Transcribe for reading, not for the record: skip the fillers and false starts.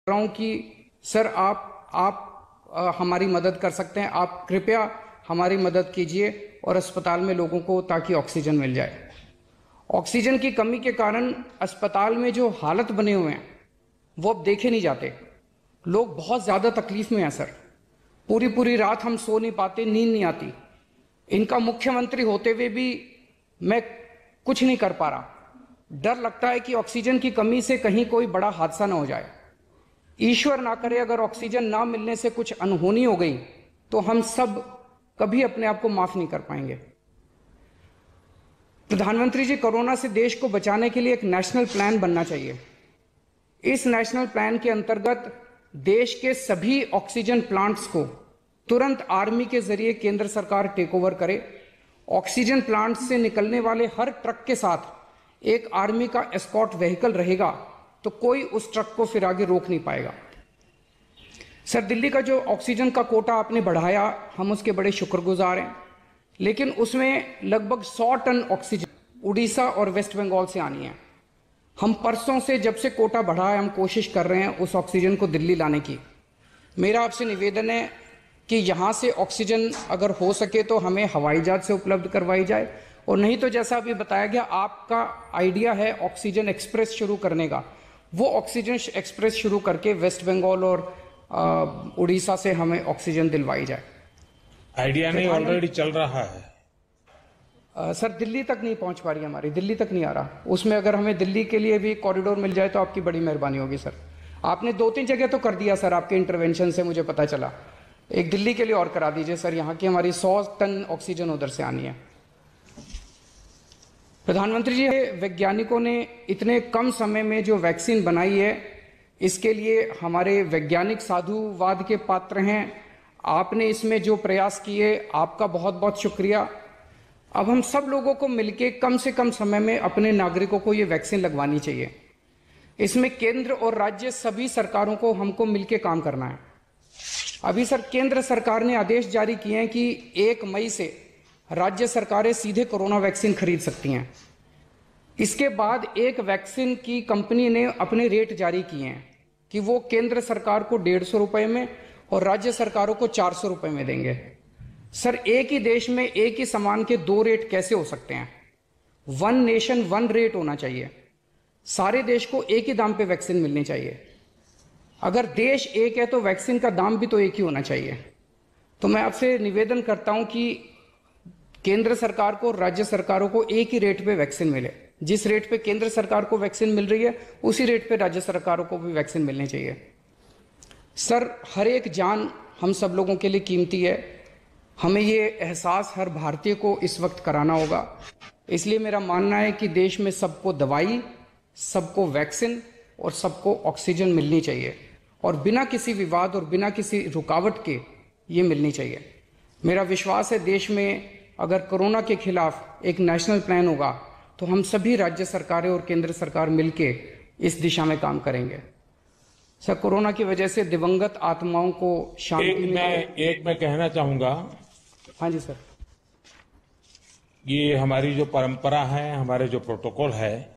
रहा हूं कि सर आप हमारी मदद कर सकते हैं। आप कृपया हमारी मदद कीजिए और अस्पताल में लोगों को, ताकि ऑक्सीजन मिल जाए। ऑक्सीजन की कमी के कारण अस्पताल में जो हालत बने हुए हैं वो अब देखे नहीं जाते। लोग बहुत ज़्यादा तकलीफ में हैं सर। पूरी पूरी रात हम सो नहीं पाते, नींद नहीं आती। इनका मुख्यमंत्री होते हुए भी मैं कुछ नहीं कर पा रहा। डर लगता है कि ऑक्सीजन की कमी से कहीं कोई बड़ा हादसा ना हो जाए। ईश्वर ना करे अगर ऑक्सीजन ना मिलने से कुछ अनहोनी हो गई तो हम सब कभी अपने आप को माफ नहीं कर पाएंगे। प्रधानमंत्री जी, कोरोना से देश को बचाने के लिए एक नेशनल प्लान बनना चाहिए। इस नेशनल प्लान के अंतर्गत देश के सभी ऑक्सीजन प्लांट्स को तुरंत आर्मी के जरिए केंद्र सरकार टेक ओवर करे। ऑक्सीजन प्लांट से निकलने वाले हर ट्रक के साथ एक आर्मी का एस्कॉर्ट व्हीकल रहेगा, तो कोई उस ट्रक को फिर आगे रोक नहीं पाएगा। सर, दिल्ली का जो ऑक्सीजन का कोटा आपने बढ़ाया, हम उसके बड़े शुक्रगुजार हैं, लेकिन उसमें लगभग 100 टन ऑक्सीजन उड़ीसा और वेस्ट बंगाल से आनी है। हम परसों से, जब से कोटा बढ़ा है, हम कोशिश कर रहे हैं उस ऑक्सीजन को दिल्ली लाने की। मेरा आपसे निवेदन है कि यहाँ से ऑक्सीजन अगर हो सके तो हमें हवाई जहाज से उपलब्ध करवाई जाए, और नहीं तो जैसा अभी बताया गया, आपका आइडिया है ऑक्सीजन एक्सप्रेस शुरू करने का, वो ऑक्सीजन एक्सप्रेस शुरू करके वेस्ट बंगाल और उड़ीसा से हमें ऑक्सीजन दिलवाई जाए। आइडिया नहीं, ऑलरेडी चल रहा है। सर, दिल्ली तक नहीं पहुंच पा रही हमारी, दिल्ली तक नहीं आ रहा। उसमें अगर हमें दिल्ली के लिए भी कॉरिडोर मिल जाए तो आपकी बड़ी मेहरबानी होगी सर। आपने 2-3 जगह तो कर दिया सर, आपके इंटरवेंशन से मुझे पता चला। एक दिल्ली के लिए और करा दीजिए सर, यहाँ की हमारी 100 टन ऑक्सीजन उधर से आनी है। प्रधानमंत्री जी, वैज्ञानिकों ने इतने कम समय में जो वैक्सीन बनाई है, इसके लिए हमारे वैज्ञानिक साधुवाद के पात्र हैं। आपने इसमें जो प्रयास किए, आपका बहुत बहुत शुक्रिया। अब हम सब लोगों को मिलकर कम से कम समय में अपने नागरिकों को ये वैक्सीन लगवानी चाहिए। इसमें केंद्र और राज्य सभी सरकारों को हमको मिलकर काम करना है। अभी सर, केंद्र सरकार ने आदेश जारी किए हैं कि 1 मई से राज्य सरकारें सीधे कोरोना वैक्सीन खरीद सकती हैं। इसके बाद एक वैक्सीन की कंपनी ने अपने रेट जारी किए हैं कि वो केंद्र सरकार को 150 रुपए में और राज्य सरकारों को 400 रुपए में देंगे। सर, एक ही देश में एक ही सामान के 2 रेट कैसे हो सकते हैं? 1 नेशन 1 रेट होना चाहिए। सारे देश को एक ही दाम पे वैक्सीन मिलनी चाहिए। अगर देश एक है तो वैक्सीन का दाम भी तो एक ही होना चाहिए। तो मैं आपसे निवेदन करता हूं कि केंद्र सरकार को, राज्य सरकारों को एक ही रेट पे वैक्सीन मिले। जिस रेट पे केंद्र सरकार को वैक्सीन मिल रही है, उसी रेट पे राज्य सरकारों को भी वैक्सीन मिलनी चाहिए। सर, हर एक जान हम सब लोगों के लिए कीमती है। हमें ये एहसास हर भारतीय को इस वक्त कराना होगा। इसलिए मेरा मानना है कि देश में सबको दवाई, सबको वैक्सीन और सबको ऑक्सीजन मिलनी चाहिए, और बिना किसी विवाद और बिना किसी रुकावट के ये मिलनी चाहिए। मेरा विश्वास है देश में अगर कोरोना के खिलाफ एक नेशनल प्लान होगा तो हम सभी राज्य सरकारें और केंद्र सरकार मिलके इस दिशा में काम करेंगे। सर, कोरोना की वजह से दिवंगत आत्माओं को शांति मैं कहना चाहूंगा। हाँ जी सर। ये हमारी जो परंपरा है, हमारे जो प्रोटोकॉल है,